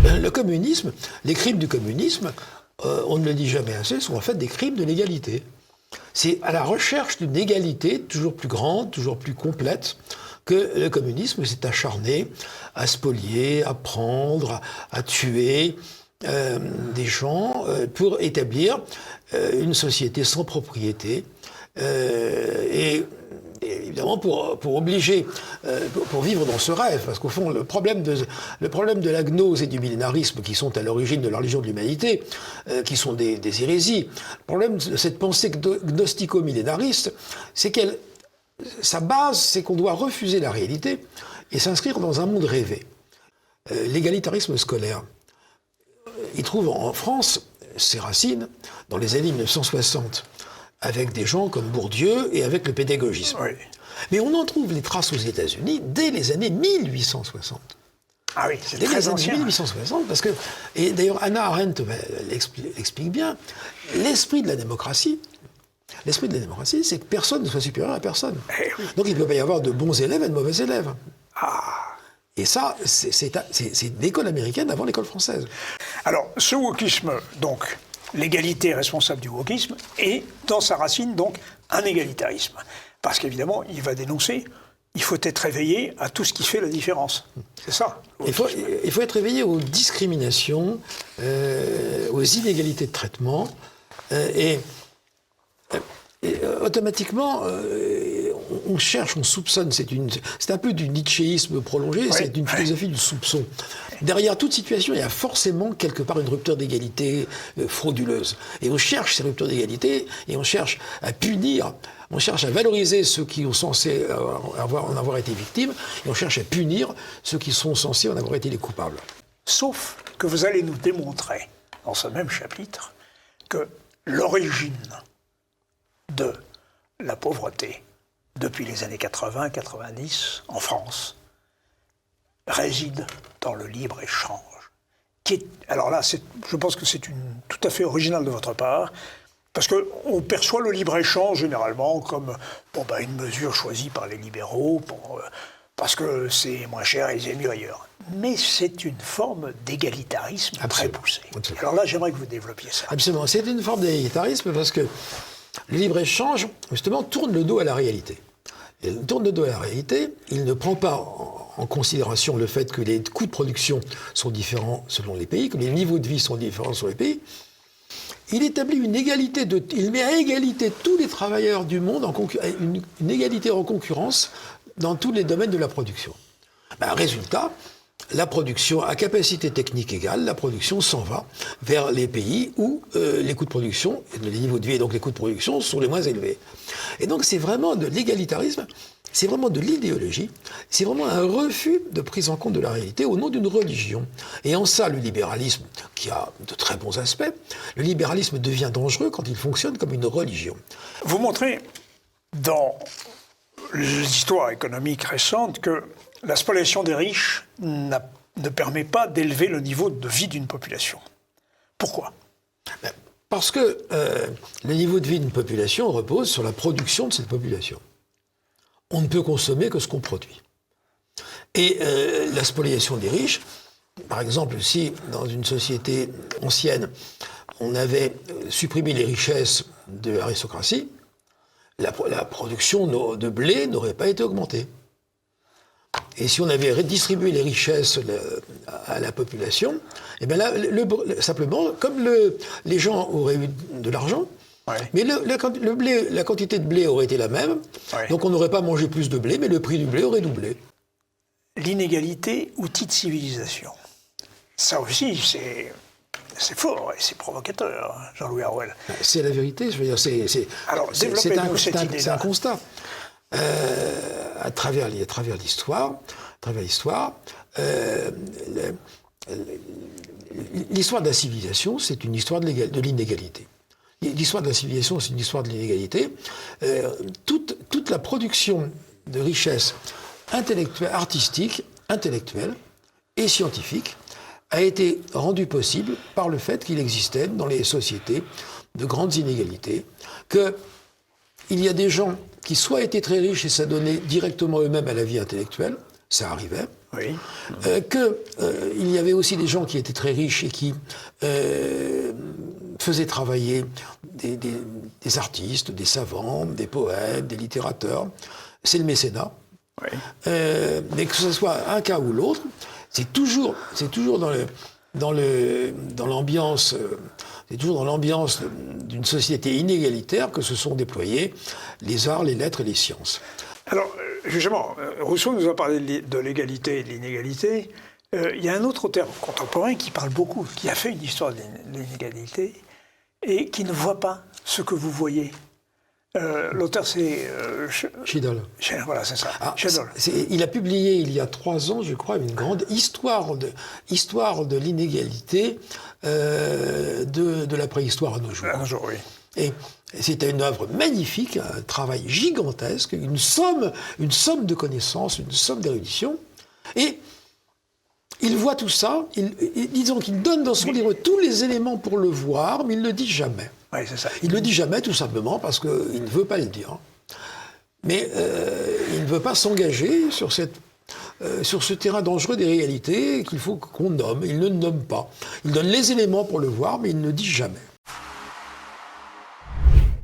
Le communisme, les crimes du communisme, on ne le dit jamais assez, sont en fait des crimes de l'égalité. C'est à la recherche d'une égalité toujours plus grande, toujours plus complète, que le communisme s'est acharné à spolier, à prendre, à tuer des gens pour établir une société sans propriété et évidemment pour obliger, pour vivre dans ce rêve, parce qu'au fond le problème de la gnose et du millénarisme qui sont à l'origine de la religion de l'humanité, qui sont des hérésies, le problème de cette pensée gnostico-millénariste, c'est qu'elle sa base, c'est qu'on doit refuser la réalité et s'inscrire dans un monde rêvé. L'égalitarisme scolaire, il trouve en France ses racines dans les années 1960, avec des gens comme Bourdieu et avec le pédagogisme. Oui. Mais on en trouve les traces aux États-Unis dès les années 1860. Ah oui, c'est Dès très les années ancien. 1860, parce que, et d'ailleurs Hannah Arendt l'explique bien, l'esprit de la démocratie, c'est que personne ne soit supérieur à personne. Eh oui. Donc il ne peut pas y avoir de bons élèves et de mauvais élèves. Ah. Et ça, c'est l'école américaine avant l'école française. Alors, ce wokisme, donc, l'égalité est responsable du wokisme, et dans sa racine, donc, un égalitarisme. Parce qu'évidemment, il va dénoncer, il faut être éveillé à tout ce qui fait la différence. C'est ça. Il faut être éveillé aux discriminations, aux inégalités de traitement, et automatiquement, on cherche, on soupçonne. C'est un peu du nietzschéisme prolongé, Oui, c'est une philosophie du soupçon. Derrière toute situation, il y a forcément quelque part une rupture d'égalité frauduleuse. Et on cherche ces ruptures d'égalité, et on cherche à punir, on cherche à valoriser ceux qui sont censés en avoir été victimes, et on cherche à punir ceux qui sont censés en avoir été les coupables. Sauf que vous allez nous démontrer, dans ce même chapitre, que l'origine de la pauvreté, depuis les années 80-90 en France, réside dans le libre-échange. Alors là, je pense que c'est tout à fait original de votre part, parce qu'on perçoit le libre-échange généralement comme une mesure choisie par les libéraux, parce que c'est moins cher et c'est mieux ailleurs. Mais c'est une forme d'égalitarisme très poussée. Absolument. Alors là, j'aimerais que vous développiez ça. Absolument. C'est une forme d'égalitarisme parce que le libre-échange, justement, tourne le dos à la réalité. Et il tourne le dos à la réalité, il ne prend pas en considération le fait que les coûts de production sont différents selon les pays, que les niveaux de vie sont différents selon les pays. Il établit une égalité, il met à égalité tous les travailleurs du monde, une égalité en concurrence dans tous les domaines de la production. Résultat, la production à capacité technique égale, la production s'en va vers les pays où les coûts de production, les niveaux de vie et donc les coûts de production sont les moins élevés. Et donc c'est vraiment de l'égalitarisme, c'est vraiment de l'idéologie, c'est vraiment un refus de prise en compte de la réalité au nom d'une religion. Et en ça, le libéralisme, qui a de très bons aspects, le libéralisme devient dangereux quand il fonctionne comme une religion. Vous montrez dans l'histoire économique récente que la spoliation des riches ne permet pas d'élever le niveau de vie d'une population. Pourquoi ? Parce que le niveau de vie d'une population repose sur la production de cette population. On ne peut consommer que ce qu'on produit. Et la spoliation des riches, par exemple, si dans une société ancienne, on avait supprimé les richesses de l'aristocratie, la production de blé n'aurait pas été augmentée. Et si on avait redistribué les richesses à la population, et bien là, simplement, comme les gens auraient eu de l'argent, ouais. Mais la quantité de blé aurait été la même, ouais. Donc on n'aurait pas mangé plus de blé, mais le prix du blé aurait doublé. L'inégalité, outil de civilisation. Ça aussi, c'est fort et c'est provocateur, Jean-Louis Harouel. C'est la vérité, je veux dire, c'est un constat. À travers l'histoire, l'histoire de la civilisation, c'est une histoire de l'inégalité. L'histoire de la civilisation, c'est une histoire de l'inégalité. Toute la production de richesses intellectuelles, artistiques, intellectuelles et scientifiques a été rendue possible par le fait qu'il existait dans les sociétés de grandes inégalités, qu'il y a des gens qui soit étaient très riches et s'adonnaient directement eux-mêmes à la vie intellectuelle, ça arrivait, Oui. qu'il y avait aussi des gens qui étaient très riches et qui faisaient travailler des artistes, des savants, des poètes, des littérateurs. C'est le mécénat. Oui. Mais que ce soit un cas ou l'autre, c'est toujours dans l'ambiance d'une société inégalitaire que se sont déployés les arts, les lettres et les sciences. Alors, justement, Rousseau nous a parlé de l'égalité et de l'inégalité. Il y a un autre terme contemporain qui parle beaucoup, qui a fait une histoire de l'inégalité et qui ne voit pas ce que vous voyez. L'auteur, c'est... Schiedel. Voilà, c'est ça. Schiedel. Il a publié il y a 3 ans, je crois, une grande histoire de l'inégalité de la préhistoire à nos jours. À nos jours, oui. Et c'était une œuvre magnifique, un travail gigantesque, une somme de connaissances, une somme d'érudition. Et il voit tout ça, disons qu'il donne dans son livre tous les éléments pour le voir, mais il ne le dit jamais. Oui, c'est ça. Il ne le dit jamais tout simplement parce qu'il ne veut pas le dire. Mais il ne veut pas s'engager sur ce terrain dangereux des réalités qu'il faut qu'on nomme. Il ne nomme pas. Il donne les éléments pour le voir, mais il ne dit jamais.